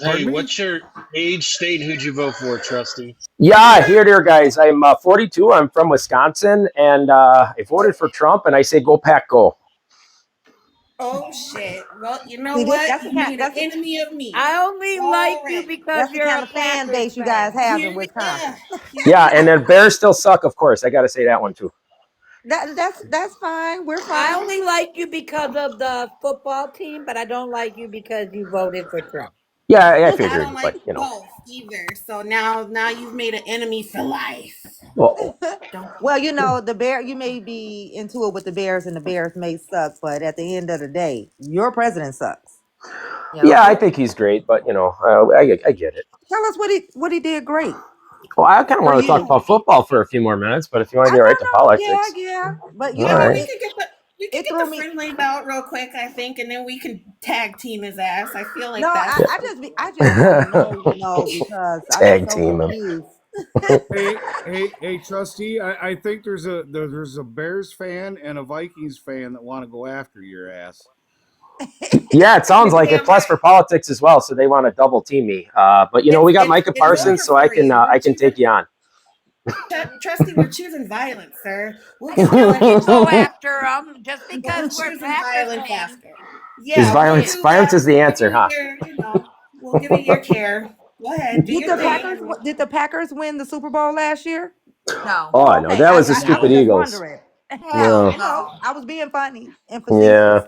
Hey, Pardon me? what's your age, state, and who'd you vote for, Trusty? Yeah, here, there, guys. I'm 42. I'm from Wisconsin, and I voted for Trump. And I say, go Pack, go. Oh shit. Well, you know See, this what? that's the You kind made an that's enemy of me. I only like you Already. because that's the you're kind a of fan Packers base you guys fan. have in Yeah, Wisconsin. here Yeah, we and then go. Bears still suck, of course. I got to say that one too. That's fine. We're I fine. only like you because of the football team, but I don't like you because you voted for Trump. Yeah, I I don't figured, like but you both either. So now you've made an enemy for life. well, Don't Well, the bear. You may be into it with the Bears, and the Bears may suck, but at the end of the day, your president sucks. yeah, I think he's great, but I get it. Tell us what he did great Well, I kind of for want to talk you. about football for a few more minutes, but if you want to I get right to know, yeah, politics, yeah, but all I mean, right. we could it get threw the me. friendly bout real quick, I think, and then we can tag team his ass. I feel No, like that's I just want to know because I'm Tag so team him. confused. Hey, trustee. I think there's a Bears fan and a Vikings fan that want to go after your ass. Yeah, it sounds you're like it. damn Plus for right. politics as well, so they want to double team me. But we got Micah It's Parsons, over so I for can you. I can take you on. Trusty, we're choosing violence, sir. Just you go Is after them, just because we're we're choosing Packers violence fans. after. Yeah, we'll violence do that. violence is the We'll give answer, you huh? we'll give you your care. Go ahead, do Did your the thing. Packers did the Packers win the Super Bowl last year? No, Oh Oh, no, okay. that I, was the I I was stupid No. just Eagles. wondering. hell No, no. I was being funny and yeah, facetious.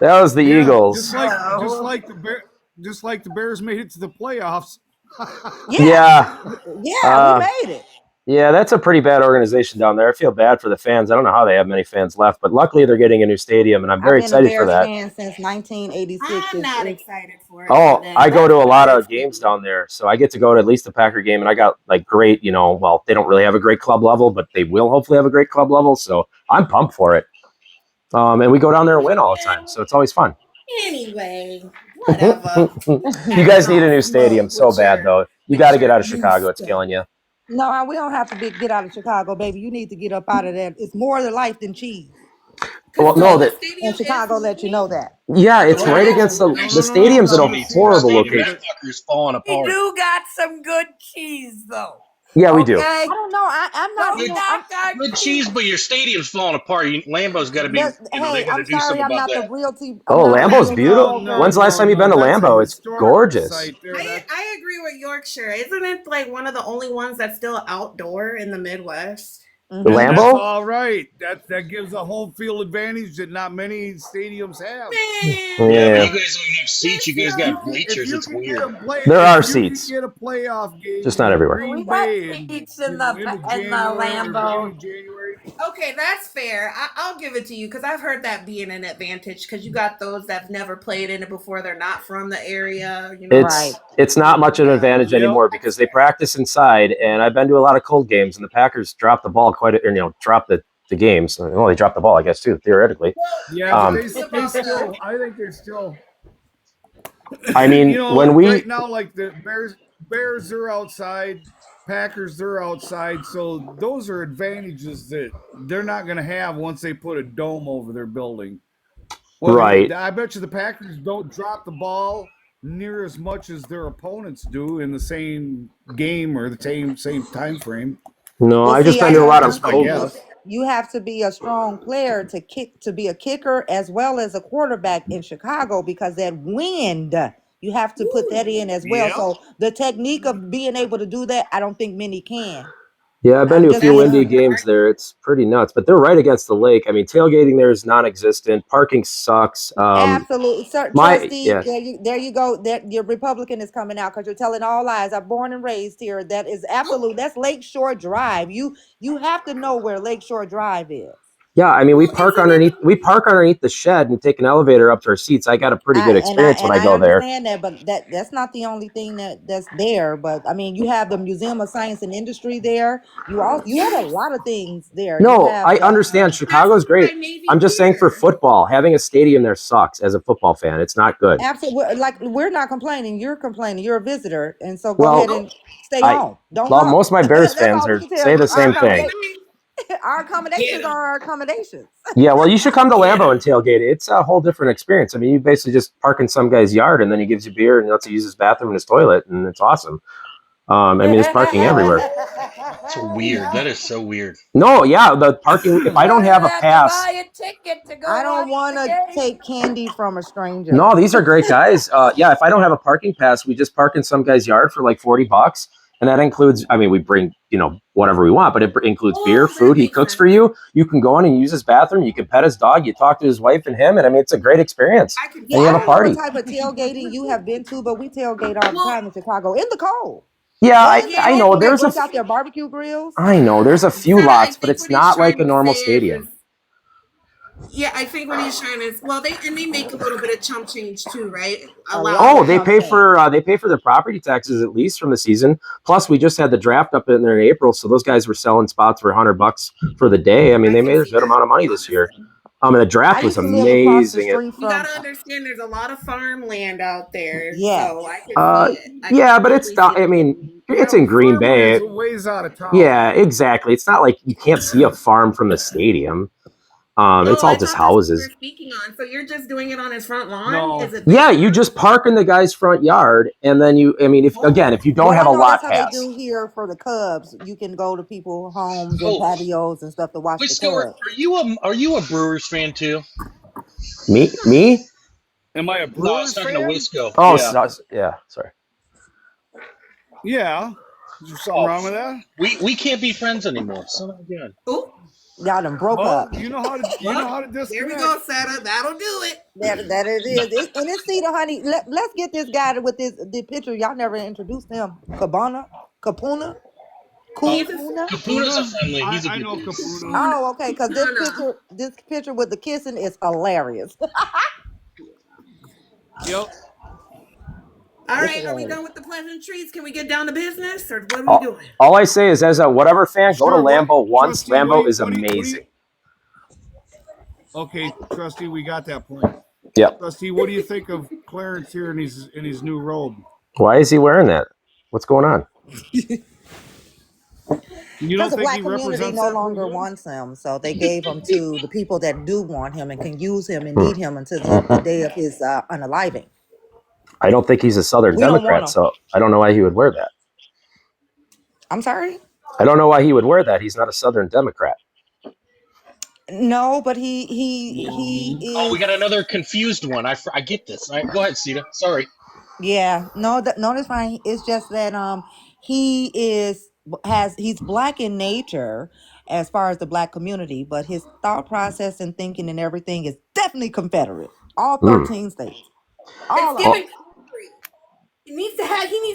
that was the Yeah, just Eagles. like just No. like the bear, just like the Bears made it to the playoffs. Yeah, Yeah, yeah, we uh, made it. yeah, that's a pretty bad organization down there. I feel bad for the fans. I don't know how they have many fans left, but luckily they're getting a new stadium, and I'm I've very been a excited for Bears that. fan since 1986. I'm not excited for it, but Oh, then I go to that's a the lot Bears of for games you. down there, so I get to go to at least the Packer game, and I got like great, well, they don't really have a great club level, but they will hopefully have a great club level, so I'm pumped for it. And we go down there and win all the time, Yeah. so it's always fun. Anyway, whatever. You Acting guys need all a new stadium smug so bad, though. You got with to get your out of new Chicago. It's stuff. killing you. No, we don't have to get out of Chicago, baby. You need to get up out of that. It's more to life than cheese, Cause Well, you know no, what that and stadium is Chicago let you know moving? that. yeah, it's Oh right yeah, against Chicago the let the you know. stadium's in a Jimmy Stewart horrible Stadium. That location. fucker's falling We apart. do got some good cheese though. Yeah, we do. I Okay? don't know. I'm not Don't Good, even. I'm knock our good cheese, cheese. but your stadium's falling apart. Lambeau's got to be. They hey, got to I'm do sorry. something I'm about not the that. realty. I'm Oh, not the Lambeau's realty No, beautiful. no, broker. When's the last no, time you've no. been to That's a Lambeau? It's historic gorgeous. site there. I agree with Yorkshire. Isn't it like one of the only ones that's still outdoor in the Midwest? The And Hmm. that's Lambeau? all right. That gives a home field advantage that not many stadiums have. Yeah, but Man, you Yeah, guys don't even have seats. You it's guys If got no. you if bleachers. you It's can get weird. a play there if are you can seats, get a playoff just game not in everywhere. We Green got Bay in seats in end of the January or beginning Lambo. of January, Okay, that's fair. I'll give it to you because I've heard that being an advantage because you got those that've never played in it before. They're not from the area, you know. Right. It's not much of an Yeah, advantage yep. anymore that's because they fair. practice inside, and I've been to a lot of cold games, and the Packers dropped the ball quite, dropped the games. Well, they dropped the ball, I guess, too, theoretically. Well, Yeah, here's but the Um, thing they about still the I think they're still I mean, when right we, now like the Bears are outside, Packers they're outside, so those are advantages that they're not going to have once they put a dome over their building. right, I bet you the Packers don't drop the ball near as much as their opponents do in the same game or the same time frame. no, Well, I've just see, been I to a know lot of Just one my thing. cold. guess. You have to be a strong player to be a kicker as well as a quarterback in Chicago because that wind, you have to put that in as well. Yep. So the technique of being able to do that, I don't think many can. Yeah, I've been I'm to a just few that's being a windy honest. fair games there. It's pretty nuts, but they're right against the lake. I mean, tailgating there is non-existent. Parking sucks. Absolutely, sir. My Trustee, yeah, there you go. That your Republican is coming out because you're telling all lies. I'm born and raised here. That is absolute. That's Lakeshore Drive. You have to know where Lakeshore Drive is. yeah. I mean, we well, park isn't it underneath. We park underneath the shed and take an elevator up to our seats. I got a pretty I good and I experience when and I I go there. understand that, but that's not the only thing that's there. But I mean, you have the Museum of Science and Industry there. You have a yes. lot of things there. You No, have I the understand That's Chicago's why great. Navy I'm just saying for Pier. football, having a stadium there sucks as a football fan. It's not good. absolute. Like we're not complaining. You're complaining. You're a visitor, and so go ahead Well, and stay I home. Don't well, come. most of my Bears That's fans all we are can tell say you. the I same was No, gonna thing. they say. Our accommodations Yeah. are our accommodations. Yeah, well, you should come to Yeah. Lambeau and tailgate. It's a whole different experience. I mean, you basically just park in some guy's yard, and then he gives you beer and lets you use his bathroom and his toilet, and it's awesome. I mean, there's parking everywhere. That's weird. That is so weird. No, yeah, the parking. If I don't have a have to pass, buy a ticket to go I don't watch want the to game. take candy from a stranger. no, these are great guys. Yeah, if I don't have a parking pass, we just park in some guy's yard for like $40, and that includes. I mean, we bring whatever we want, but it includes beer, Oh, that food. He makes cooks sense. for you. You can go in and use his bathroom. You can pet his dog. You talk to his wife and him, and I mean, it's a great experience. I could Yeah, And you I have a don't know what party. type of tailgating you have been to, but we tailgate all the Well, time in Chicago in the cold. Yeah, In the I know. cold. They There's a break out their barbecue grills. I know there's a few Sarah, I lots, but think it's what he's not like trying a to normal say stadium. is yeah, I think what he's trying to well, they make a little bit of chump change too, right? A Allow lot Oh, of they them. pay something. for their property taxes at least from the season. Plus, we just had the draft up in there in April, so those guys were selling spots for $100 for the day. I mean, I they can made a see good that, amount of money this year. honestly. And the draft I was used to live across the amazing. street You from. gotta understand there's a lot of farmland out there, Yes. so I can see it. I can Yeah, but it's totally not. see I it. mean, it's Yeah, in Green farmland's Bay. a ways out of town. Yeah, exactly. It's not like you can't see a farm from the stadium. It's Oh, all I just thought that's what you houses. were speaking on. So you're just doing it on his front lawn? No. Is it Yeah, big? you just park in the guy's front yard, and then I mean, if you don't Well, have I a know that's lot how they pass. do here for the Cubs. You can go to people's homes and Oh, patios and stuff to watch the Wisco, Cubs. are you a Brewers fan too? Me? Am I a No, I was Brewers talking to fan? Wisco. Oh, Yeah, yeah. Sorry. Yeah. Is there something Oh, wrong with that? we can't be friends anymore. Son of a gun. Oh, Y'all done broke Well, up. you know how to well, there we disconnect. go, Sarah. That'll do it. That it is. And it's Cedar, honey. Let's get this guy with the picture. Y'all never introduced him. Capuna? Uh, He's a Capuna's a Capuna? friendly. He's a I good know dude. Capuna. Oh, okay. Because this Capuna. picture with the kissing is hilarious. Yep. All It's right, are we hilarious. done with the pleasantries? Can we get down to business, or what are we All, doing? all I say is, as a whatever fan, go to Sure. Lambeau once. Trustee, Lambeau is amazing. Okay, Trustee, we got that point. Yep. Trustee, what do you think of Clarence here in his new robe? Why is he wearing that? What's going on? You Because don't the think black he community represents no that longer pretty good? wants him, so they gave him to the people that do want him and can use him and Hmm. need him until the day of his unaliving. I don't think he's a Southern We don't want Democrat, him. so I don't know why he would wear that. I'm sorry? I don't know why he would wear that. He's not a Southern Democrat. No, but he Oh, we is. got another confused one. I get this. All right, go ahead, Sita. Sorry. Yeah, no, that's fine. It's just that he he's black in nature as far as the black community, but his thought process and thinking and everything is definitely Confederate. All Hmm. 13 states. It's All of them. giving country. He needs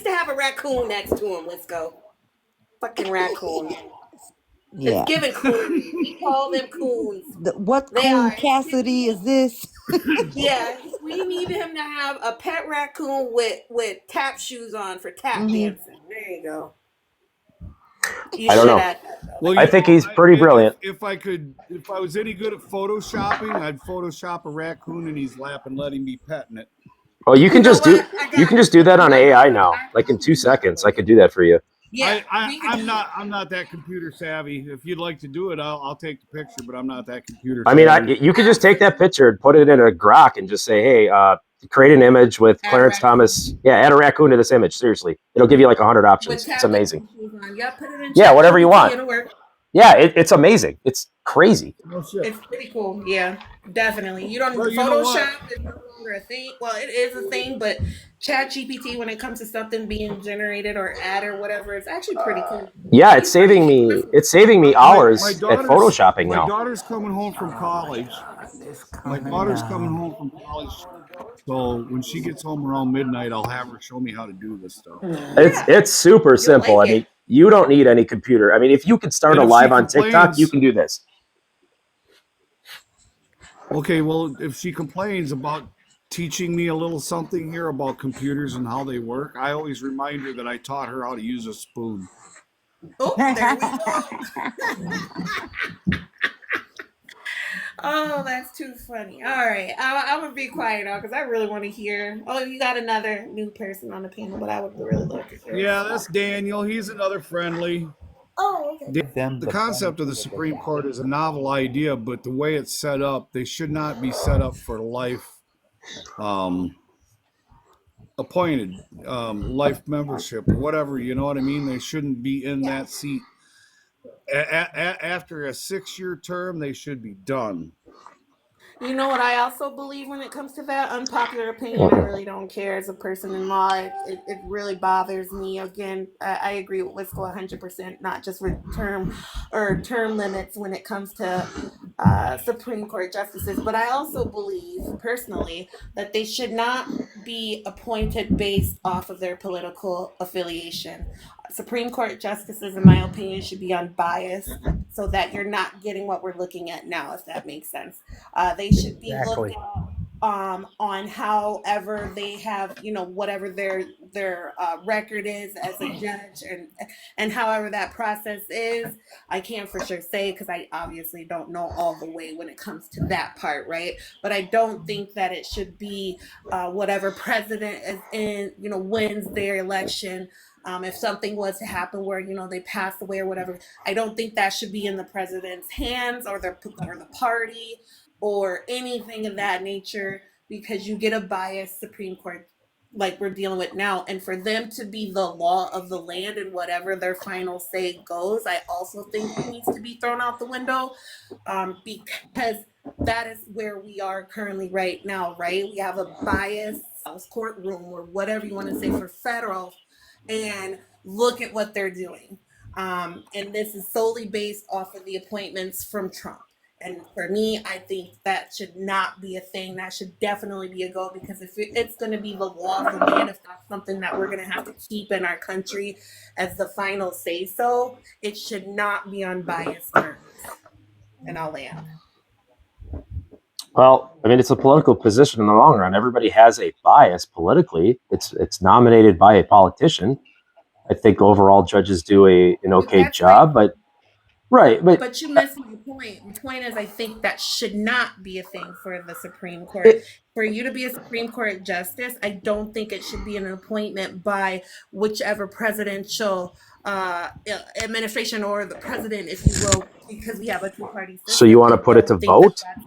to have a raccoon next to him. Let's go. Fucking raccoon. Yeah. It's giving coon. We call them coons. What They coon are. Cassidy is this? Yeah, we need him to have a pet raccoon with tap shoes on for tap Mhm. dancing. There you go. You I don't should know. add that though. Well, I think he's pretty brilliant. If I was any good at photoshopping, I'd Photoshop a raccoon in his lap and let him be petting it. Oh, you can know just do what? I got you can just do that on I AI got now. I Like in got 2 seconds, I could do that for you. Yeah, we could do that. I'm not that computer savvy. If you'd like to do it, I'll take the picture, but I'm not that computer I savvy. mean, you could just take that picture and put it in a grok and just say, "Hey, create an image with Add a Clarence raccoon. Thomas." Yeah, add a raccoon to this image. Seriously, it'll give you like 100 With options. It's tap amazing. dancing shoes on. Yeah, put it in Yeah, whatever you ChatGPT, want. it'll work. Yeah, it's amazing. It's crazy. No shit. It's pretty cool. Yeah, definitely. You don't Well, you know what? Photoshop is no longer a thing. Well, it is a thing, but ChatGPT, when it comes to something being generated or added or whatever, it's actually pretty cool. Yeah, it's saving me. It's saving me hours at photoshopping My now. daughter's coming home from college. My daughter's coming home from college. So when she gets home around midnight, I'll have her show me how to do this stuff. It's super You'll simple. like I mean, it. you don't need any computer. I mean, if you could start And a if she live on TikTok, complains- you can do this. Okay, well, if she complains about teaching me a little something here about computers and how they work, I always remind her that I taught her how to use a spoon. Oh, there we go. Oh, that's too funny. All right, I'm gonna be quiet now because I really want to hear. Oh, you got another new person on the panel, but I would really love to hear. Yeah, that's Daniel. He's another friendly. Oh, okay. The concept of the Supreme Court is a novel idea, but the way it's set up, they should not be set up for life appointed, life membership or whatever. You know what I mean? They shouldn't be in Yeah. that seat. After a 6-year term, they should be done. You know what I also believe when it comes to that unpopular opinion? I really don't care as a person in law. It really bothers me. Again, I agree with Wisco 100%, not just with term limits when it comes to Supreme Court justices, but I also believe personally that they should not be appointed based off of their political affiliation. Supreme Court justices, in my opinion, should be unbiased so that you're not getting what we're looking at now, if that makes sense. They should be looked Exactly. at on however they have, whatever their record is as a judge, and however that process is. I can't for sure say because I obviously don't know all the way when it comes to that part, right? But I don't think that it should be whatever president is in, wins their election. If something was to happen where they passed away or whatever, I don't think that should be in the president's hands or the party or anything of that nature, because you get a biased Supreme Court like we're dealing with now. And for them to be the law of the land and whatever their final say goes, I also think needs to be thrown out the window, because that is where we are currently right now, right? We have a biased courtroom or whatever you want to say for federal, and look at what they're doing. And this is solely based off of the appointments from Trump. And for me, I think that should not be a thing. That should definitely be a go, because if it's going to be the law of the land, if that's something that we're going to have to keep in our country as the final say so, it should not be on biased terms. And I'll land. Well, I mean, it's a political position in the long run. Everybody has a bias politically. It's nominated by a politician. I think overall judges do an okay That's job, my But you missed my point. The point is, I think that should not be a thing for the Supreme Court. it, For you to be a Supreme Court justice, I don't think it should be an appointment by whichever presidential administration, or the president, if you will, because we have a two-party so system. you want to I put it to don't think that vote? that's.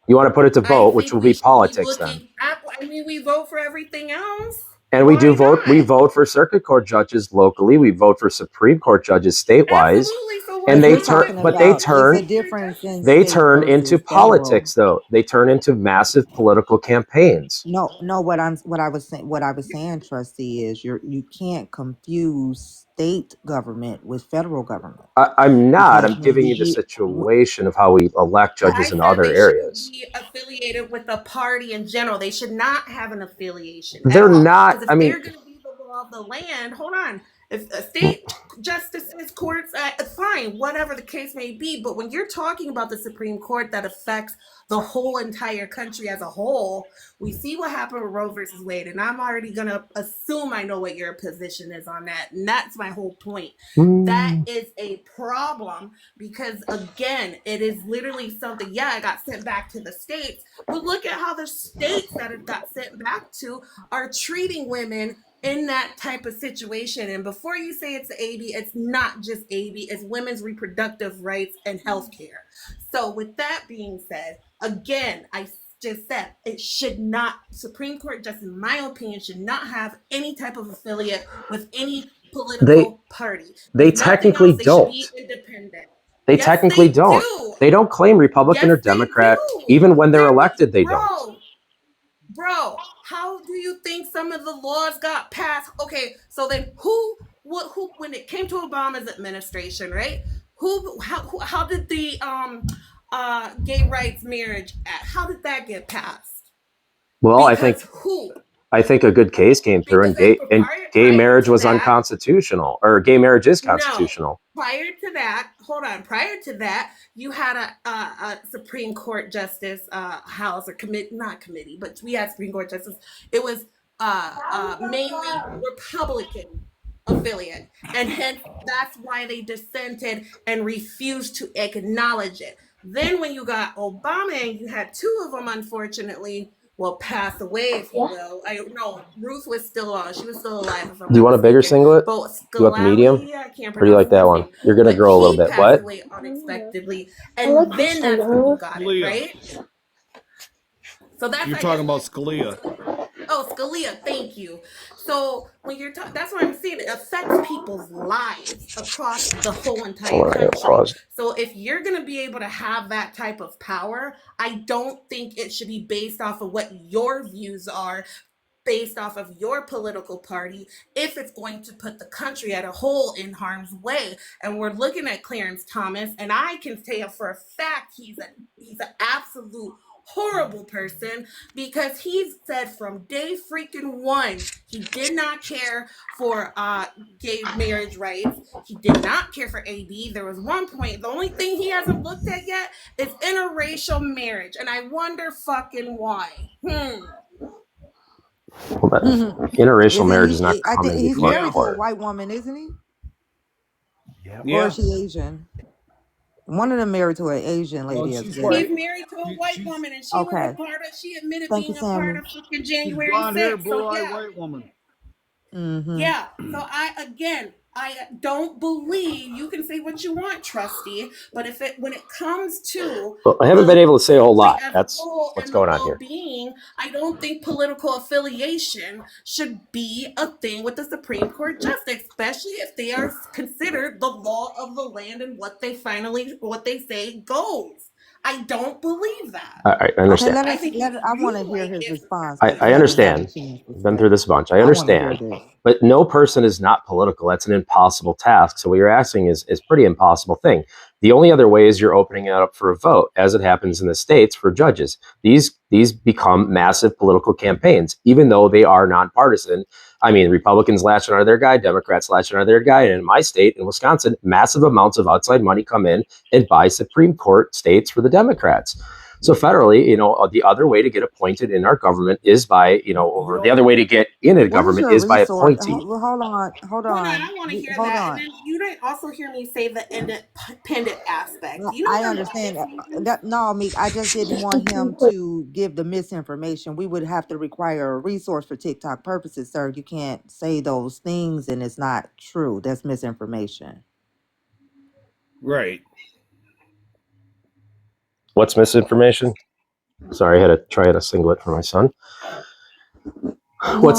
You want to put it to I vote, which think will we be should be politics then. looking at. I mean, we vote for everything else. And we do Why vote. We not? vote for circuit court judges locally. We vote for Supreme Court judges statewise, Absolutely. So what and But is they you're the turn. talking difference But with they about, being a it's a turn. Supreme Court difference in They justice? state turn into versus federal. politics, though. They turn into massive political campaigns. No, no. What I was saying, trustee, is you can't confuse state government with federal government, I'm not. because I'm when giving you you the get situation of how we elect judges I in said other they shouldn't areas. be affiliated with a party in general. They should not have an affiliation at They're all. not. Because I if mean, they're going to be the law of the land, hold on. If a state justices, courts, fine, whatever the case may be. But when you're talking about the Supreme Court that affects the whole entire country as a whole, we see what happened with Roe versus Wade. And I'm already going to assume I know what your position is on that. And that's my whole point. That is a problem, because again, it is literally something. Yeah, it got sent back to the states, but look at how the states that it got sent back to are treating women in that type of situation. And before you say it's AB, it's not just AB, it's women's reproductive rights and health care. So with that being said, again, I just said it should not, Supreme Court justice, in my opinion, should not have any type of affiliate with any they political party. they If nothing technically else, they should don't. be independent. They Yes, technically they don't. do. They don't claim Republican Yes, or they Democrat. do. Even when they're elected, they don't. Bro, how do you think some of the laws got passed? Okay, so then who, when it came to Obama's administration, right? How did the gay rights marriage act, how did that get passed? Well, Because who? I think a good case came through, Because and gay prior marriage to was that, unconstitutional, or gay marriage is no. constitutional. Prior to that, hold on. Prior to that, you had a Supreme Court justice, House or committee, not committee, but we had Supreme Court justice. It was mainly Republican affiliate, and hence that's why they dissented and refused to acknowledge it. Then when you got Obama, and you had two of them, unfortunately, well, pass away, if you will. I no, Ruth was still on. She was still alive, if I'm Do you not want a bigger mistaken. singlet? But Do you want the medium? Scalali, I can't Or do you pronounce like his that last one? name. You're gonna But grow a little he bit. passed What? away unexpectedly, and then that's when you got it, Scalia. right? So that's, You're I guess. talking about Scalia. Oh, Scalia, thank you. So when you're talking, that's what I'm saying. It affects people's lives across the whole entire Hold on, I gotta country. pause. So if you're going to be able to have that type of power, I don't think it should be based off of what your views are, based off of your political party, if it's going to put the country as a whole in harm's way. And we're looking at Clarence Thomas, and I can say for a fact he's an absolute horrible person, because he's said from day freaking one he did not care for gay marriage rights. He did not care for AB. There was one point, the only thing he hasn't looked at yet is interracial marriage, and I wonder fucking why. Hold on. Interracial marriage is not I think coming he's before Yeah. married to a court. white woman, isn't he? Or is Yeah. she Asian? One of them married to an Asian Well, lady as she's well. He's white. married to a white She's woman, and she was a Okay. part of. She admitted Thank you, being a part Sammy. of fucking she's January blonde hair, 6th. So blue eyed yeah, white woman. Mm-hmm. yeah. So I don't believe, you can say what you want, Trusty, but when it comes to Well, I haven't the been able to say a whole country lot. as a That's whole what's and the going on here. well-being, I don't think political affiliation should be a thing with the Supreme Court justice, especially if they are considered the law of the land and what they say goes. I don't believe that. I Okay, understand. I think if I want to you hear like his it, response because I he hasn't had a understand. chance to I've been say. through this a bunch. I I want to hear understand. this. But no person is not political. That's an impossible task. So what you're asking is pretty impossible thing. The only other way is you're opening it up for a vote, as it happens in the states for judges. These become massive political campaigns, even though they are nonpartisan. I mean, Republicans latch onto their guy, Democrats latch onto their guy, and in my state, in Wisconsin, massive amounts of outside money come in and buy Supreme Court states for the Democrats. So federally, the other way to get appointed in our government is by, or the other way to get in a What is government your is by resource? appointee. Hold on, hold on, I want to hear hold that. And on. then you didn't also hear me say the independent aspect. You know I what I'm understand saying? that. No, Meek, I just didn't want him to give the misinformation. We would have to require a resource for TikTok purposes, sir. You can't say those things and it's not true. That's misinformation. Right. What's misinformation? Sorry, I had to try out a singlet for my son.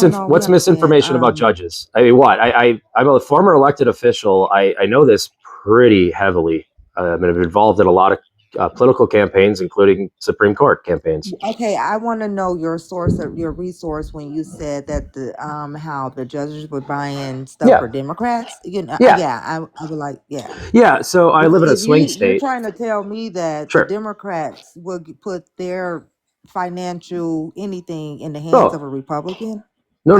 No, we What's understand. misinformation about judges? I mean, what? I'm a former elected official. I know this pretty heavily. I've been involved in a lot of political campaigns, including Supreme Court campaigns. Okay, I want to know your source of your resource when you said that the how the judges were buying stuff Yeah, for Democrats. yeah, Yeah, I would like, yeah. yeah. So I live in a If swing you're state. trying to tell me that the Sure. Democrats would put their financial anything in the hands of Oh, a Republican,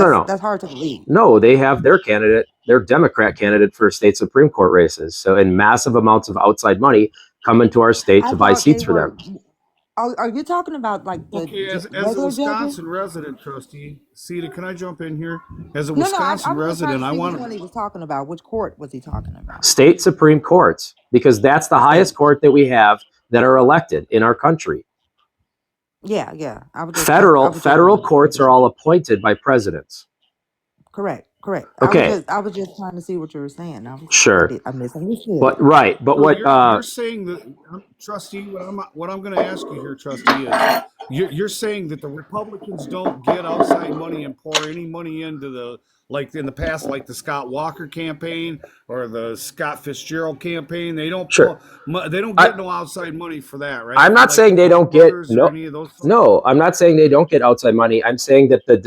no. that's hard to believe. No, they have their candidate, their Democrat candidate for state Supreme Court races. So, and massive amounts of outside money come into our state I to buy thought they seats for were. them. Are you talking about like the Okay, as a regular judges? Wisconsin resident, Trustee Sita, can I jump in here? As a No. I Wisconsin was just trying resident, to I see which want one he was talking about. Which court was he talking about? State Supreme Courts, because that's the oh highest court that we have that are elected in our country. Yeah. I was just Federal trying to courts figure are that. all appointed by presidents. Correct. Okay, I was just trying to see what you were saying. sure. I misunderstood. But right, but so what you're saying that, Trustee. What I'm going to ask you here, Trustee, is you're saying that the Republicans don't get outside money and pour any money into the, like in the past, like the Scott Walker campaign or the Scott Fitzgerald campaign. They don't sure. they don't I get no outside money for that, right? I'm For not like saying the they Koch don't get brothers or any of those folks. no, I'm not saying they don't get outside money. I'm saying that the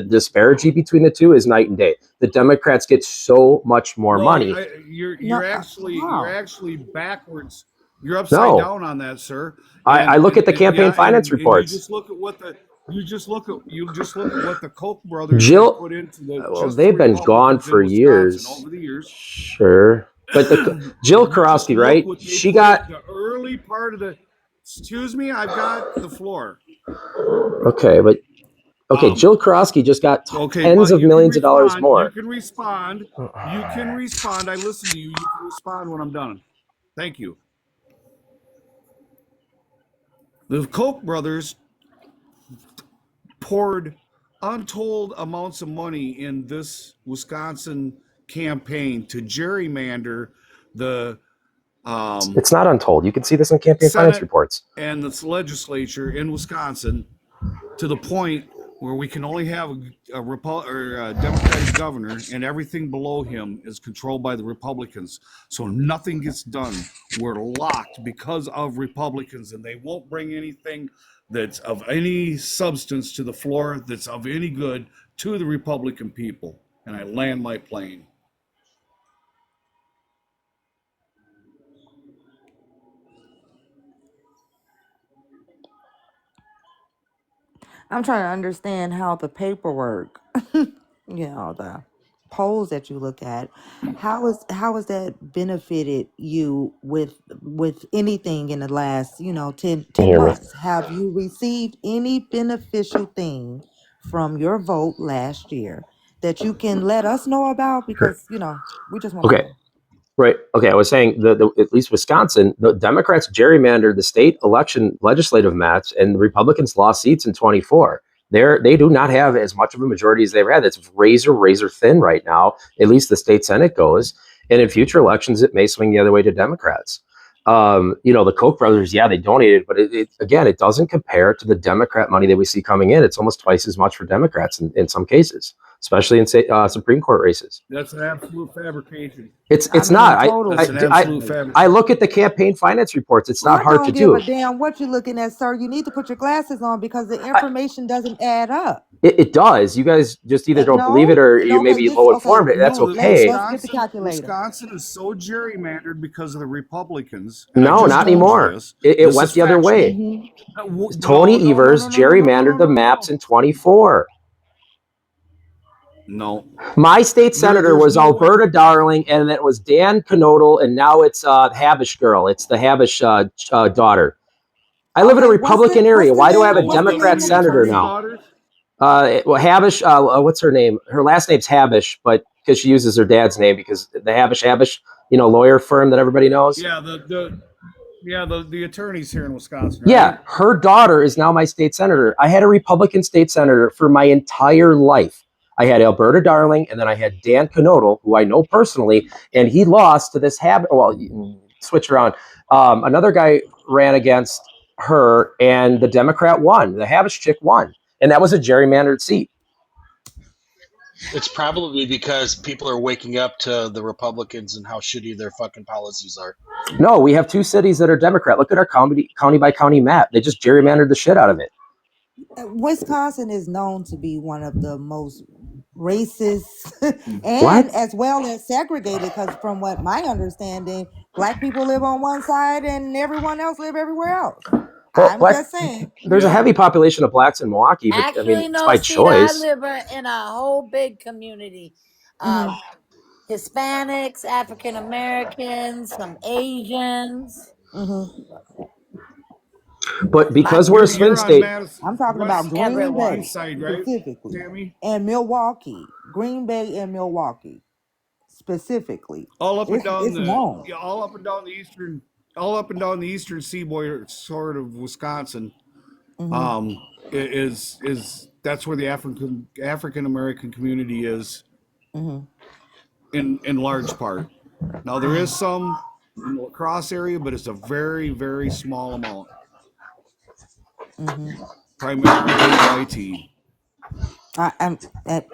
disparity between the two is night and day. The Democrats get so much more Well, money. you're No, you're how? actually backwards. You're upside No, down on that, sir. I look at the campaign Yeah, finance and you reports. just look at what the you just look at what the Koch brothers have Jill, put into the well, just the they've been gone Republicans in for Wisconsin years. over the years. Sure, but Jill You just Karofsky, look right? what they She put in got the early part of the. Excuse me, I've got the floor. okay, but okay, Um, Jill Karofsky just got okay, tens but of you can millions of dollars respond. You more. can respond. You can respond. I listen to you. You can respond when I'm done. Thank you. The Koch brothers poured untold amounts of money in this Wisconsin campaign to gerrymander the It's not untold. You can see this in campaign finance Senate reports. and the legislature in Wisconsin to the point where we can only have a Democratic governor, and everything below him is controlled by the Republicans. So nothing gets done. We're locked because of Republicans, and they won't bring anything that's of any substance to the floor that's of any good to the Republican people. And I land my plane. I'm trying to understand how the paperwork, the polls that you look at, how has that benefited you with anything in the last, 10 Hear me. months? Have you received any beneficial thing from your vote last year that you can let us know about? Because, we just want to Okay. know. Right. Okay. I was saying at least Wisconsin, the Democrats gerrymandered the state election legislative maps, and the Republicans lost seats in 24. They do not have as much of a majority as they've had. It's razor thin right now. At least the state Senate goes, and in future elections, it may swing the other way to Democrats. The Koch brothers, yeah, they donated, but again, it doesn't compare to the Democrat money that we see coming in. It's almost twice as much for Democrats in some cases, especially in Supreme Court races. That's an absolute fabrication. It's not. Totally. That's an absolute fabrication. I look at the campaign finance reports. It's not I hard to don't give do. a damn what you're looking at, sir. You need to put your glasses on because the information doesn't add up. It does. You guys just either don't believe it or you may be low informed. That's okay. Let's get the calculator. Wisconsin is so gerrymandered because of the Republicans. No, not anymore. It went the other way. Mm-hmm. Tony Evers gerrymandered the maps in 24. No. My state senator was Alberta Darling, and it was Dan Knodel, and now it's Habish girl. It's the Habish daughter. I live in a Republican area. Why do I have a Democrat senator now? Habish, what's her name? Her last name's Habish, but because she uses her dad's name, because the Habish, lawyer firm that everybody knows. Yeah, the attorneys here in Wisconsin. Right? Yeah, her daughter is now my state senator. I had a Republican state senator for my entire life. I had Alberta Darling, and then I had Dan Knodel, who I know personally, and he lost to this switch around. Another guy ran against her, and the Democrat won. The Habish chick won. And that was a gerrymandered seat. It's probably because people are waking up to the Republicans and how shitty their fucking policies are. No, we have 2 cities that are Democrat. Look at our county by county map. They just gerrymandered the shit out of it. Wisconsin is known to be one of the most racist and as well as segregated, because from what my understanding, black people live on one side and everyone else live everywhere else. Well, I'm just saying. There's a heavy population of blacks in Milwaukee, but actually, it's by choice. I live in a whole big community. Hispanics, African Americans, some Asians. But because we're a swing state, I'm talking about Green Bay specifically, Tammy? And Milwaukee, Green Bay and Milwaukee specifically. All up and down the eastern seaboard sort of Wisconsin. Is that's where the African American community is in large part. Now there is some in the La Crosse area, but it's a very, very small amount. Primarily IT.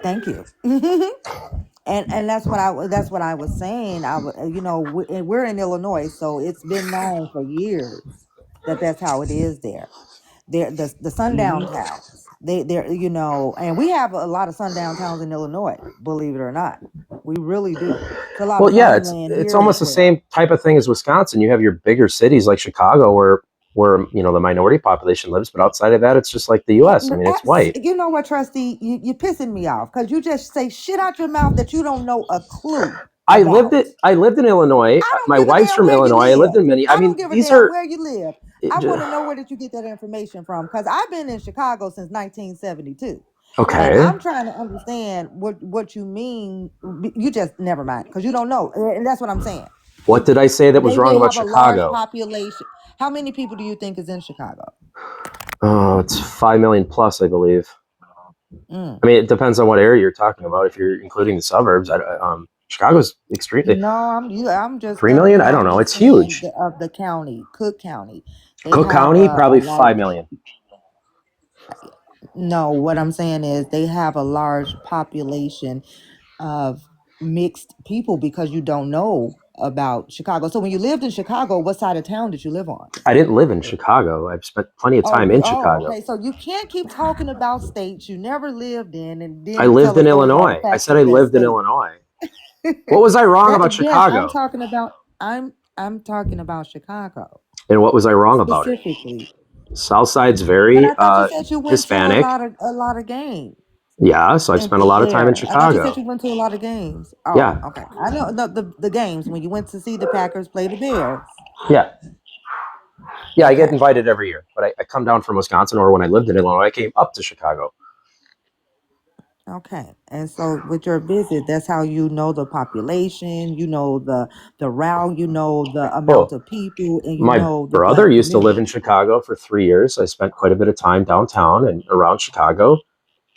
Thank you. And that's what I was saying. We're in Illinois, so it's been known for years that's how it is there. The sundown towns. They're and we have a lot of sundown towns in Illinois, believe it or not. We really do. It's a lot it's almost the same type of thing as Wisconsin. You have your bigger cities like Chicago where the minority population lives, but outside of that, it's just like the U.S. I mean, it's white. You know what, Trustee? You're pissing me off because you just say shit out your mouth that you don't know a clue. I lived in Illinois. My wife's from Illinois. I lived in Minneapolis. I don't give a damn where you live. I want to know where did you get that information from? Because I've been in Chicago since 1972. Okay. And I'm trying to understand what you mean. You just never mind because you don't know, and that's what I'm saying. What did I say that was wrong about Chicago? A large population. How many people do you think is in Chicago? Oh, it's 5 million plus, I believe. Mm. I mean, it depends on what area you're talking about. If you're including the suburbs, Chicago's extremely No, I'm just 3 million. I don't know. just It's saying huge. of the county, Cook County. They Cook have County, a probably large. 5 million. No, what I'm saying is they have a large population of mixed people because you don't know about Chicago. So when you lived in Chicago, what side of town did you live on? I didn't live in Chicago. I've spent plenty of time in Chicago. Okay. So you can't keep talking about states you never lived in and I then lived tell in us those are the Illinois. I facts said of I that lived in state. Illinois. What was I wrong about Yes, I'm Chicago? talking about I'm talking about Chicago And what was I wrong about it? specifically. South Side's But very I thought you said you went to Hispanic. a lot of games Yeah, so I and spent a lot of time in there. I thought you said Chicago. you went to a lot of games. Oh, Yeah, okay. I know the games when you went to see the Packers play the Bears. yeah, yeah. I get Okay. invited every year, but I come down from Wisconsin, or when I lived in Illinois, I came up to Chicago. Okay. And so with your visit, that's how you know the population, you know the route, you know the amount Oh, of people, and you my know the brother black used to live community. in Chicago for 3 years. I spent quite a bit of time downtown and around Chicago.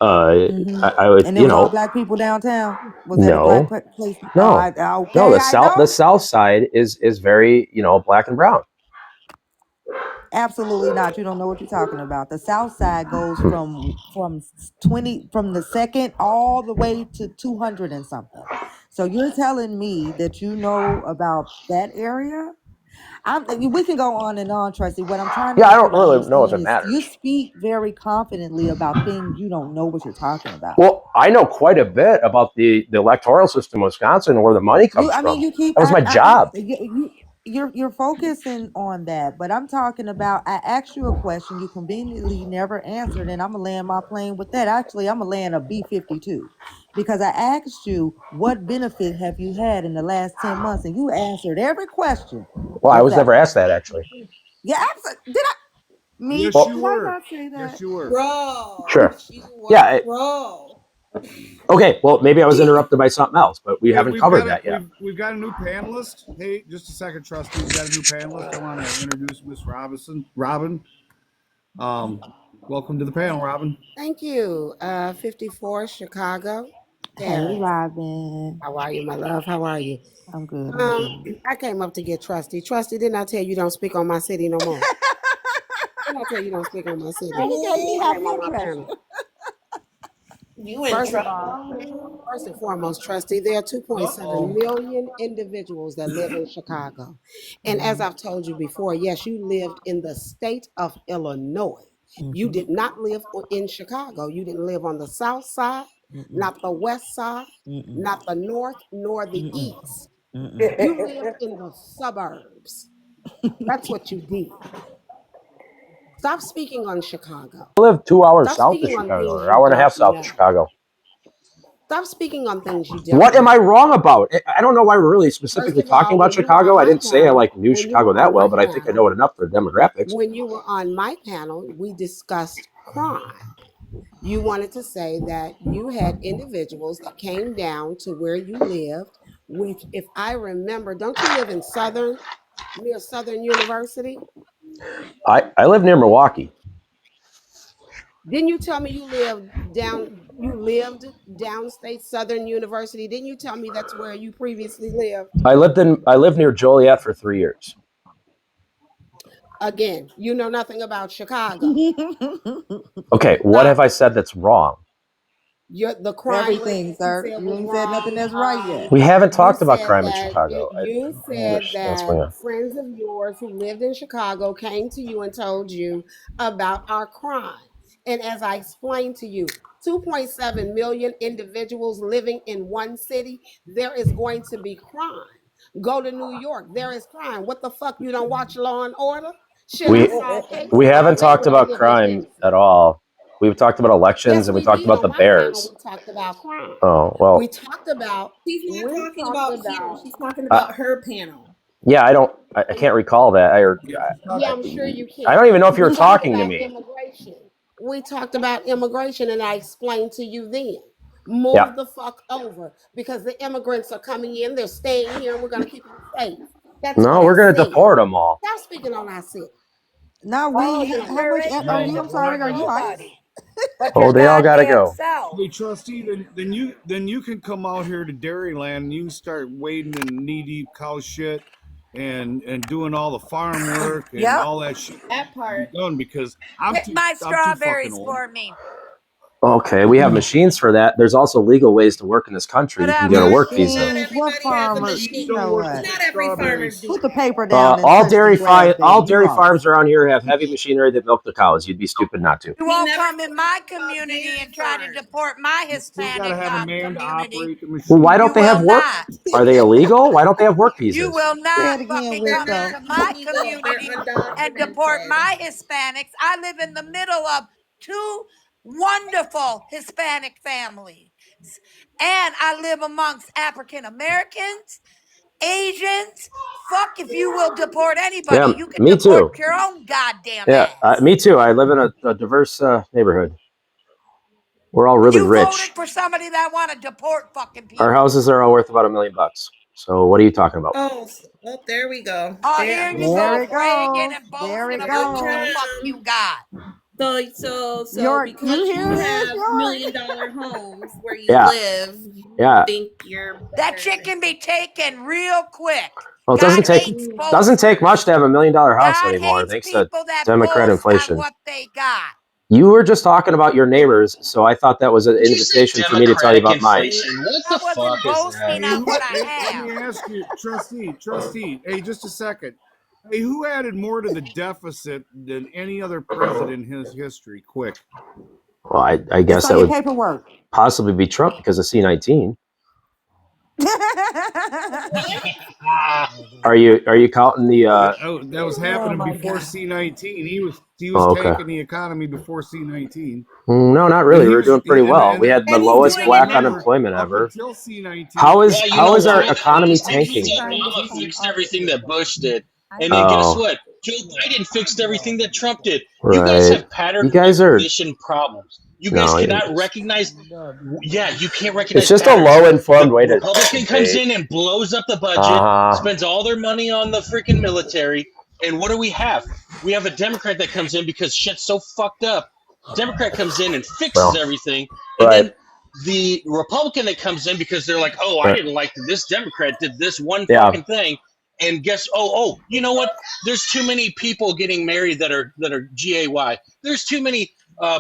I would, And there was all black people downtown. Was that a black no, place? no, no. Okay, I The know. South Side is very black and brown. Absolutely not. You don't know what you're talking about. The South Side goes from 20 from the second all the way to 200 and something. So you're telling me that you know about that area? We can go on and on, Tracy. What I'm trying to Yeah, I get you don't to really know if understand it is you matters. speak very confidently about things you don't know what you're talking about. Well, I know quite a bit about the electoral system in Wisconsin and where the money comes I mean, from. you keep, That was my job. you're focusing on that, but I'm talking about. I asked you a question you conveniently never answered, and I'm gonna land my plane with that. Actually, I'm gonna land a B-52 because I asked you what benefit have you had in the last 10 months, and you answered every question Well, I with was that. never asked that actually. Yeah, did I? Me? Yes, Well, you Did I were. not say Yes, that? you were. Bro, sure. you Yeah. were, bro. Okay. Well, maybe I was interrupted by something else, but we Hey, haven't covered that yet. we've got a new panelist. Hey, just a second, Trusty. We got a new panelist. I want to introduce Miss Robin. Um, welcome to the panel, Robin. Thank you. 54 Chicago. Hey, Paris. Robin. How are you, my love? How are you? I'm good. I'm good. I came up to get Trusty. Trusty, didn't I tell you don't speak on my city no more? Didn't I tell you don't speak on my city? Girl, you gave me You half came on your my impression. panel. You in First of all, trouble. first and foremost, Trusty, there are Uh 2.7 oh. million individuals that live in Chicago. And as Mhm, I've told you before, yes, you lived in the state of Illinois. You mhm, did not live in Chicago. You didn't live on the south side, mm-mm, not the west side, mm-mm, not the north, nor the mm-mm, east. mm-mm. You lived in the suburbs. That's what you did. Stop speaking on Chicago. I live 2 hours Stop south of speaking on Chicago, things or an you hour and a half don't south of know. Chicago. Stop speaking on things you don't What am I know. wrong about? I don't know why we're really First specifically of talking all, about when you were Chicago. on I my didn't say I panel, like knew when you Chicago were that on well, my but I think I know panel, it enough for demographics. when you were on my panel, we discussed crime. You wanted to say that you had individuals that came down to where you lived, which, if I remember, don't you live in Southern, near Southern University? I live near Milwaukee. Didn't you tell me you lived downstate Southern University? Didn't you tell me that's where you previously lived? I lived near Joliet for 3 years. Again, you know nothing about Chicago. Okay, what have Stop. I said that's wrong? The crime rate Everything, that you sir. said You was ain't said nothing wrong. that's right yet. We haven't You talked about said crime in that Chicago. you said What's that going on? friends of yours who lived in Chicago came to you and told you about our crime. And as I explained to you, 2.7 million individuals living in one city, there is going to be crime. Go to New York, there is crime. What the fuck, you don't watch Law and Order? Shit, I We solve we cases haven't every day talked when I about live in crime Tennessee. at all. We've talked about elections Yes, and we we talked did. about On the my panel, Bears. we talked about crime. Oh We well, talked about She's not we talking talked about here. about She's talking uh, about her panel. yeah, I can't recall that. Yeah, yeah, I'm sure you I can. don't even know if you We were talked talking to about me. immigration. We talked about immigration, and I explained to you then. Yeah. Move the fuck over because the immigrants are coming in, they're staying here, and we're going to keep them safe. That's what No, I we're gonna said. deport them all. Stop speaking on our city. Now Oh, how much there ain't are no you? I'm no, sorry. Are no. you ICE? nobody. But Oh, you're they all gotta goddamn go. self. Hey, trustee, then you can come out here to Dairyland and you can start wading in knee deep cow shit and doing all the farm work and Yep. all that shit That to be part. done because Pick my I'm too fucking strawberries old. for me. Okay, we have machines for that. There's also legal ways to work in this country. You can get a Whatever. work visa. Not Machines. What everybody has a farmer? Machines You machine. don't know work to what? pick Not every farmer's strawberries. doing Put the that. paper down and All touch them grass, all baby. You dairy know. farms around here have heavy machinery that milk the cows. You'd be stupid not to. You We won't never come in said my anything about community dairy and try to farms. deport my You still got to Hispanic have a man to community. operate the Well, why machine. don't You they have will work? not. Are they illegal? Why don't they have work You visas? will Say not it again, fucking They're come not Wisco. into my illegal. They're community and deport undocumented. my Hispanics. I live in the middle of two wonderful Hispanic families. And I live amongst African Americans, Asians. Fuck if you will deport anybody. Yeah, You can me deport too. your own goddamn Yeah, ass. me too. I live in a diverse neighborhood. We're all really You voted rich. for somebody that want to deport fucking people. Our houses are all worth about $1 million. So what are you talking about? Oh, there we go. Oh, There, here you There go, it bragging goes. and There boasting it about what the goes. fuck you got. So York, you because hear you this, have York? $1 million homes where you Yeah, live, you yeah. think you're That better shit than can be taken real quick. Well, it God hates doesn't take much boasters. to have $1 million house God anymore, hates thanks to people that Democrat boast on inflation. what they got. You were just talking about your neighbors, so I thought that was an Did you say invitation for me to tell you democratic about mine. inflation? What I the fuck wasn't is that? boasting Hey, on what I let me have. ask you, trustee. Hey, just a second. Hey, who added more to the deficit than any other president in his history? Quick. Well, I It's guess on that your would paperwork. possibly be Trump because of C-19. Are you counting the? That was Oh happening my before God. C-19. He was Oh, okay. tanking the economy before C-19. No, not And really. he We were was doing pretty well. We had the and he's you lowest got doing to it black now. remember unemployment up ever. until C-19. How Well, you how know is our what? At economy least tanking? Obama fixed everything that Bush did. And then guess Oh, what? Joe Biden fixed everything that Trump did. You guys right. have pattern You guys are recognition problems. You guys no. cannot recognize. Yeah, you can't It's recognize just a patterns. low-informed The way to Republican comes debate. in and blows up the budget, Uh, spends all their money on the freaking military, and what do we have? We have a Democrat that comes in because shit's so fucked up. Democrat comes in and fixes well, everything, and right, then the Republican that comes in because they're like, oh, I right. didn't like that this Democrat did this one Yeah, fucking thing, and guess, you know what? There's too many people getting married that are GAY. There's too many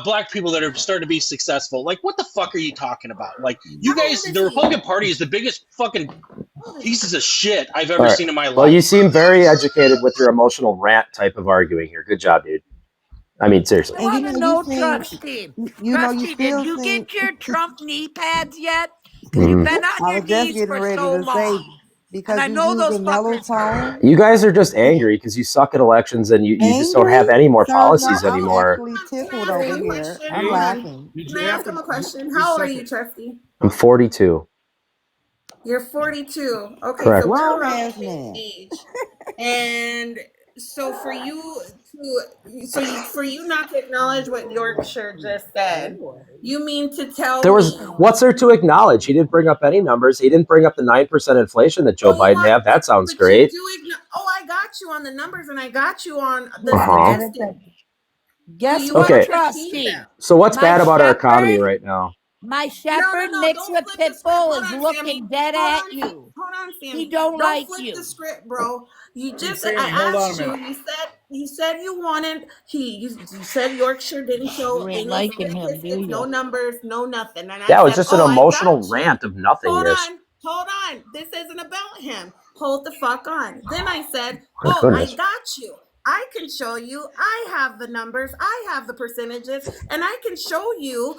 black people that are starting to be successful. Like, what the fuck are you talking about? Like, you How guys, old is the he? Republican Party is the biggest fucking How old is he? pieces of shit I've all ever right. seen in my Well, you life. seem very educated with your emotional rant type of arguing here. Good job, dude. I mean, seriously. I And you want know, to you know, seem, Trusty. you Trusty, did still you seem. get your Trump knee pads yet? Because you've Mhm. been on I your was just knees getting for ready so to say long. And because I you know those using mellow fuckers hurt. tone. You guys are just angry because you suck at elections and you just don't have Angry, any more sir? No, policies I'm anymore. actually Can I tickled ask him over a here. question? I'm Hold Hey, on. laughing. did Can you I ask happen? him a question? Just How a old are you, second. Trusty? I'm 42. You're 42. Okay, so Correct. we're Grown around ass the same man. age. And so for you not to acknowledge what Yorkshire just said, you mean to tell me, What's there to acknowledge? He didn't bring up any numbers. He didn't bring up the 9% inflation that Joe oh, you Biden want, have. That sounds but you great. do oh, I got you on the numbers and I got you on the Wait a Uh-huh. minute. statistics. Do Guess you what, want Okay. to see them? Trusty? So what's My bad about our economy shepherd, right now? my No, shepherd no, mixed don't with flip the script. Pitbull Hold is on, looking Sammy. dead Hold at on, you. hold on, He Sammy. don't Don't like flip the you. script, bro. You just I Sammy, hold on a asked you. minute. You said you wanted you said Yorkshire didn't show You ain't any liking him, do statistics, no you? numbers, no nothing. And I Yeah, it was said, just an "Oh, I got emotional you." rant of nothingness. Hold on. This isn't about him. Hold the fuck on. Then I said, My "Oh, I goodness. got you. I can show you. I have the numbers. I have the percentages, and I can show you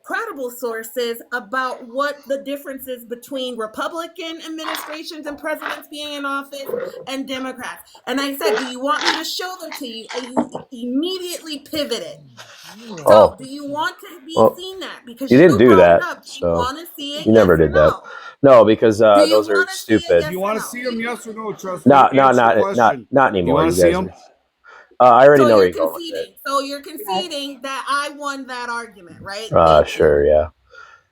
credible sources about what the difference is between Republican administrations and presidents being in office and Democrats." And I said, "Do you want me to show them to you?" And you immediately pivoted. So, Oh, do you want to be well, seen that? Because you didn't you do brought it that. up. Do you So want to see it? you Yes never or did that. no? No, because Do you those are want to see it? stupid. Do you Yes or want to no? see him? Yes or no, No, trustee? no, Answer the question. not Do you anymore. want You to see guys him? are. I already So know where you're you're going with it. conceding. So you're conceding that I won that argument, right? Thank you. Sure, yeah.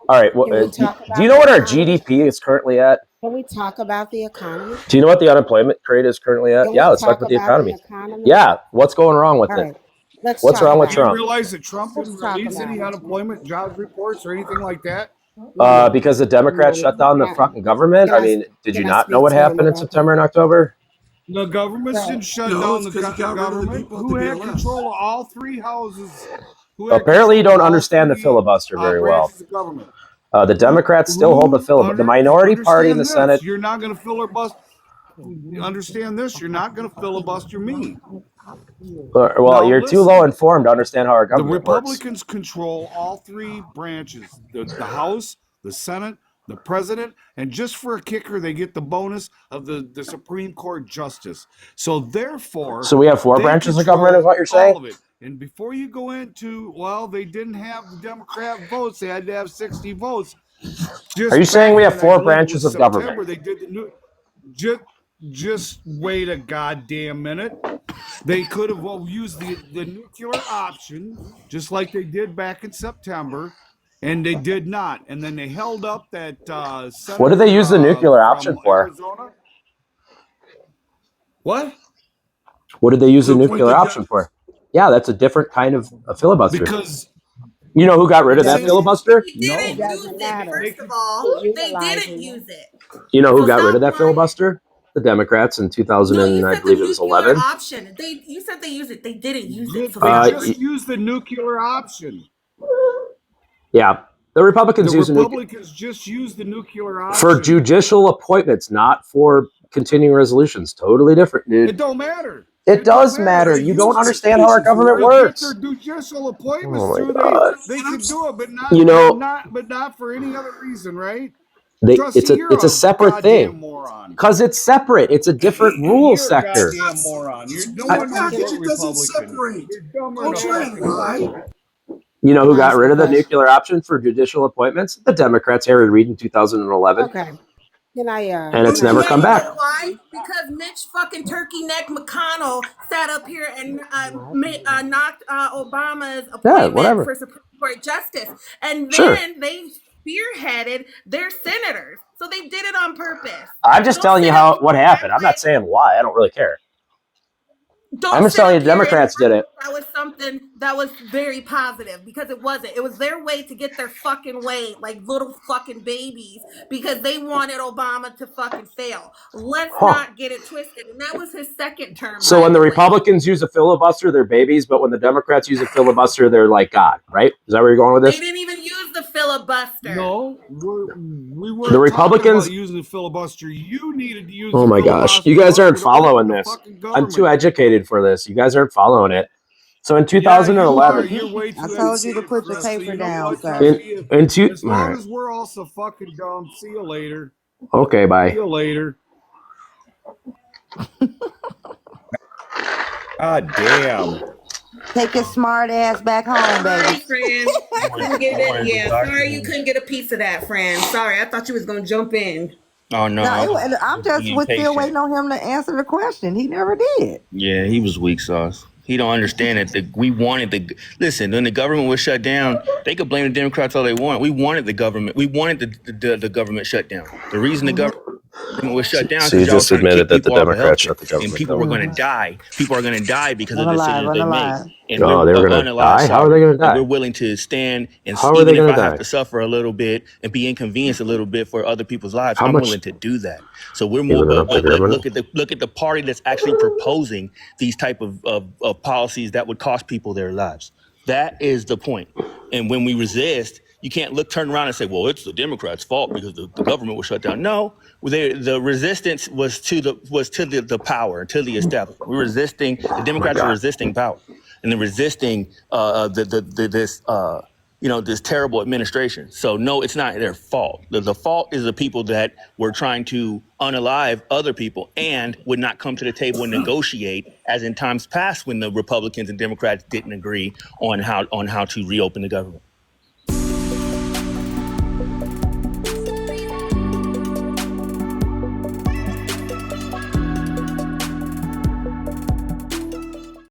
All right. Well, Can we talk do you about know the what our economy? GDP is currently at? Can we talk about the economy? Do you know what the unemployment rate is currently at? Can Yeah, we let's talk talk about the about the economy. economy? Yeah, what's going wrong with All it? right. Let's What's talk wrong with about Do you it. Trump? realize that Trump Let's didn't talk release about any it. unemployment jobs reports or anything like that? No, Because the Democrats no. shut down the fucking government. Can I I mean, did you can I not know speak what to him happened in about that? September and October? The government Sir, didn't shut No, down it's because he got rid of the government. people at the Who had BLS. control of all three houses? Who had Apparently, you control of don't all understand the three filibuster very well. branches of government? The Democrats still hold the filibuster. The minority party in Understand the this? Senate. You're not going to filibuster. Understand this? You're not going to filibuster me. Well, Now you're too low listen. informed to understand how our The government works. Republicans control all three branches: the House, the Senate, the President, and just for a kicker, they get the bonus of the Supreme Court justice. So therefore, So we have four they branches of government, is control what you're all saying? of it. And before you go into, well, they didn't have the Democrat votes; they had to have 60 votes. Are you Just saying back we have in, I four believe it branches was of government? September, they did the new. Just, just wait a goddamn minute. They could have used the nuclear option, just like they did back in September, and they did not. And then they held up that What did they senator use the nuclear option from for? Arizona. What? What did they use To the appoint nuclear the option judge. for? Yeah, that's a different kind of a filibuster. Because You know who got rid it of that says filibuster? They no. it didn't use doesn't it. matter. They First of could, all, You're they didn't utilizing use it. it. You know who So got rid of stop that lying. filibuster? The Democrats in 2000 No, you and I said the believe it was nuclear 11. option. You said they used it. They didn't use it. So they Uh, stop just lying. used the nuclear option. yeah, the The Republicans use the nuclear Republicans just used the nuclear for option. judicial appointments, not for continuing resolutions. Totally different, dude. It don't matter. It It don't does matter. matter. They You don't used it understand how our government to get their works. judicial Oh appointments my through. god. They could do it, You know, but not for any other reason, right? it's Trustee, you're a a separate thing goddamn moron. because it's separate. It's a different rule You're a sector. goddamn moron. You're no I, wonder you Can vote Package, it doesn't Republican. separate. You're dumber than Don't a can try and fucking lie. puppet. you know who I got ask a rid of the question? nuclear option for judicial appointments? The Democrats, Harry Reid in 2011, Okay. and Can it's Don't I never try come and Yeah, you back. know why? Because Mitch fucking turkey neck McConnell sat up here and what? knocked Obama's Yeah, appointment whatever. for Supreme Court justice, and Sure. then they spearheaded their senators, so they did it on purpose. I'm So just telling you what and happened. act I'm not like saying why. I don't really care. I'm don't just sit telling you up the here and Democrats act did it. like that was something that was very positive, because it wasn't. It was their way to get their fucking way, like little fucking babies, because they wanted Obama to fucking fail. Let's Huh. not get it twisted. And that was his second term, So by when the the way. Republicans use a filibuster, they're babies, but when the Democrats use a filibuster, they're like God, right? Is that where you're going with They this? didn't even use the filibuster. No, we The weren't talking about Republicans. using the filibuster. You needed to use Oh the my gosh, you guys filibuster aren't to open following the this. fucking I'm too government. educated for this. You guys aren't following it. So in Yeah, you are. 2011, You're way I too told you to educated put for your us. So paper you know down, what, sir. Trustee? As all long right, as we're all so fucking dumb, see you later. okay, See bye. you later. God damn. Take your smart ass back home, baby. Sorry, friend. You couldn't get it. Yeah, sorry you couldn't get a piece of that, friend. Sorry, I thought you was gonna jump in. Oh no, No, I was I'm just being still patient. waiting on him to answer the question. He never did. Yeah, he was weak sauce. He don't understand that we wanted the listen. When the government was shut down, they could blame the Democrats all they want. We wanted the government. We wanted the government shut down. The reason the government was shut down So because you y'all was just trying to admitted kick that the people off of Democrats health care, shut the and government people were down. going to Mm-hmm. die. People are going to die because of Run the alive, decisions run they make. alive. And Oh, we're they were gonna unalived. die. How are Sorry, they gonna and we're die? willing to stand, and How are they even if gonna I have die? to suffer a little bit and be inconvenienced a little bit for other people's lives, How I'm much? willing to do that. So we're more, Giving up the but government? look at the party that's actually proposing these type of policies that would cost people their lives. That is the point. And when we resist, you can't turn around and say, well, it's the Democrats' fault because the government was shut down. No, the resistance was to the power, to the establishment. We're resisting, the Oh my Democrats are god. resisting power, and they're resisting this terrible administration. So no, it's not their fault. The fault is the people that were trying to unalive other people and would not come to the table and negotiate, as in times past when the Republicans and Democrats didn't agree on how to reopen the government.